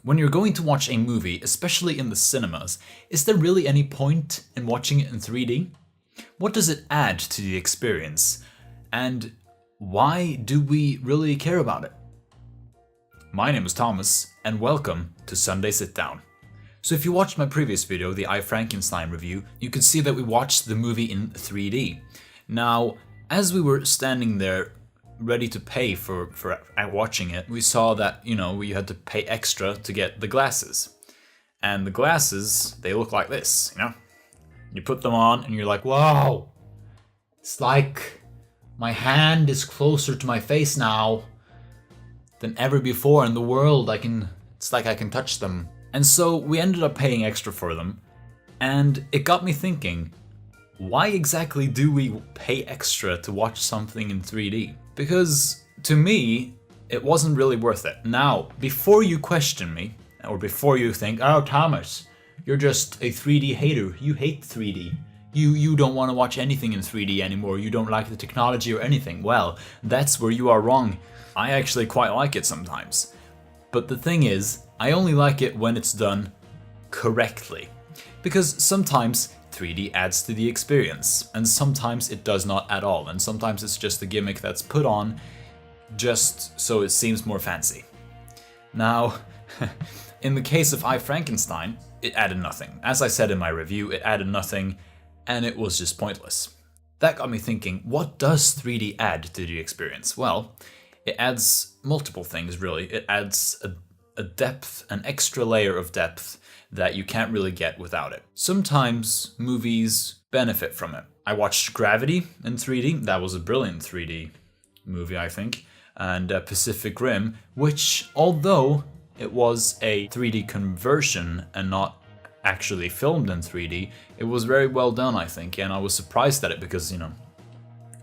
When you're going to watch a movie, especially in the cinemas, is there really any point in watching it in 3D? What does it add to the experience? And why do we really care about it? My name is Thomas, and welcome to Sunday Sitdown. So if you watched my previous video, the I, Frankenstein review, you could see that we watched the movie in 3D. Now, as we were standing there ready to pay for watching it, we saw that, you had to pay extra to get the glasses. And the glasses, they look like this, You put them on and you're like, whoa! It's like my hand is closer to my face now than ever before in the world. It's like I can touch them. And so we ended up paying extra for them, and it got me thinking, why exactly do we pay extra to watch something in 3D? Because to me, it wasn't really worth it. Now, before you question me, or before you think, oh Thomas, you're just a 3D hater, you hate 3D. You don't want to watch anything in 3D anymore, you don't like the technology or anything. Well, that's where you are wrong. I actually quite like it sometimes. But the thing is, I only like it when it's done correctly. Because sometimes 3D adds to the experience, and sometimes it does not at all, and sometimes it's just a gimmick that's put on just so it seems more fancy. Now, in the case of I, Frankenstein, it added nothing. As I said in my review, it added nothing, and it was just pointless. That got me thinking, what does 3D add to the experience? Well, it adds multiple things, really. It adds a depth, an extra layer of depth that you can't really get without it. Sometimes movies benefit from it. I watched Gravity in 3D. That was a brilliant 3D movie, I think. And Pacific Rim, which, although it was a 3D conversion and not actually filmed in 3D, it was very well done, I think. And I was surprised at it because,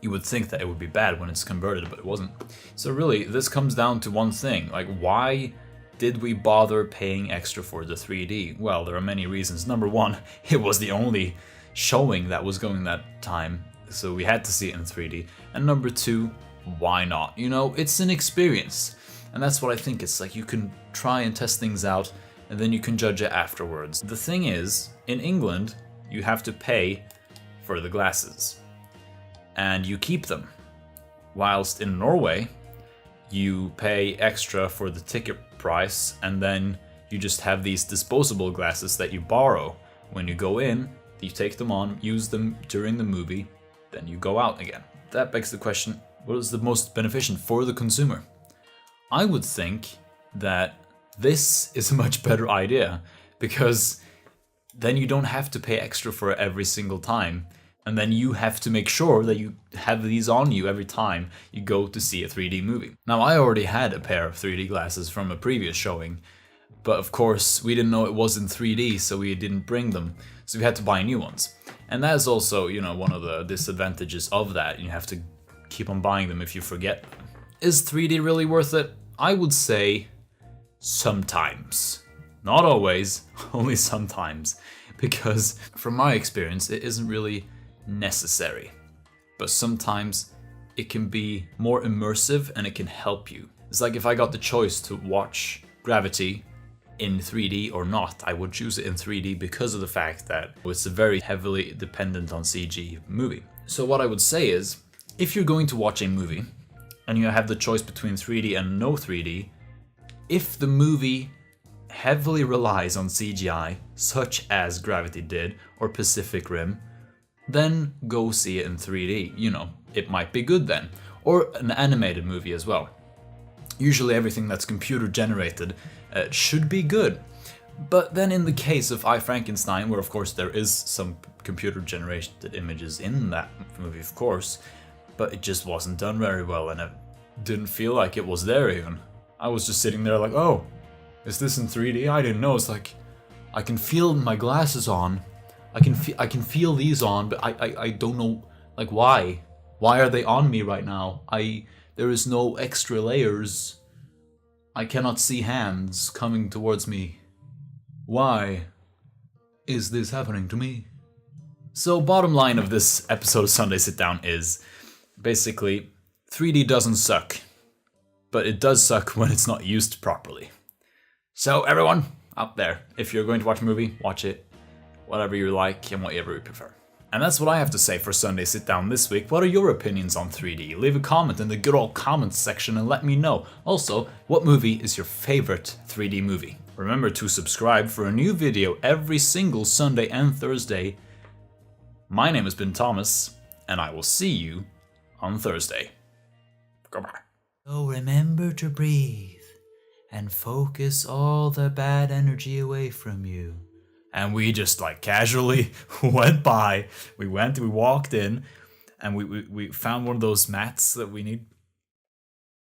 you would think that it would be bad when it's converted, but it wasn't. So really, this comes down to one thing. Like, why did we bother paying extra for the 3D? Well, there are many reasons. Number one, it was the only showing that was going that time, so we had to see it in 3D. And number two, why not? It's an experience. And that's what I think. It's like you can try and test things out, and then you can judge it afterwards. The thing is, in England, you have to pay for the glasses. And you keep them. Whilst in Norway, you pay extra for the ticket price, and then you just have these disposable glasses that you borrow. When you go in, you take them on, use them during the movie, then you go out again. That begs the question, what is the most beneficial for the consumer? I would think that this is a much better idea, because then you don't have to pay extra for it every single time. And then you have to make sure that you have these on you every time you go to see a 3D movie. Now, I already had a pair of 3D glasses from a previous showing, but of course we didn't know it was in 3D, so we didn't bring them. So we had to buy new ones. And that is also, one of the disadvantages of that. You have to keep on buying them if you forget. Is 3D really worth it? I would say sometimes. Not always, only sometimes. Because from my experience, it isn't really necessary, but sometimes it can be more immersive and it can help you. It's like if I got the choice to watch Gravity in 3D or not, I would choose it in 3D because of the fact that it's a very heavily dependent on CG movie. So what I would say is, if you're going to watch a movie and you have the choice between 3D and no 3D, if the movie heavily relies on CGI, such as Gravity did or Pacific Rim, then go see it in 3D. It might be good then. Or an animated movie as well. Usually everything that's computer generated should be good. But then in the case of I, Frankenstein, where of course there is some computer generated images in that movie, of course, but it just wasn't done very well, and it didn't feel like it was there even. I was just sitting there like, oh, is this in 3D? I didn't know. It's like, I can feel my glasses on. I can feel these on, but I don't know, like, why? Why are they on me right now? There is no extra layers. I cannot see hands coming towards me. Why is this happening to me? So bottom line of this episode of Sunday Sitdown is basically 3D doesn't suck, but it does suck when it's not used properly. So everyone out there, if you're going to watch a movie, watch it, whatever you like and whatever you prefer. And that's what I have to say for Sunday Sit Down this week. What are your opinions on 3D? Leave a comment in the good old comments section and let me know. Also, what movie is your favorite 3D movie? Remember to subscribe for a new video every single Sunday and Thursday. My name has been Thomas, and I will see you on Thursday. Goodbye. So remember to breathe and focus all the bad energy away from you. And we just like casually went by. We walked in, and we found one of those mats that we need.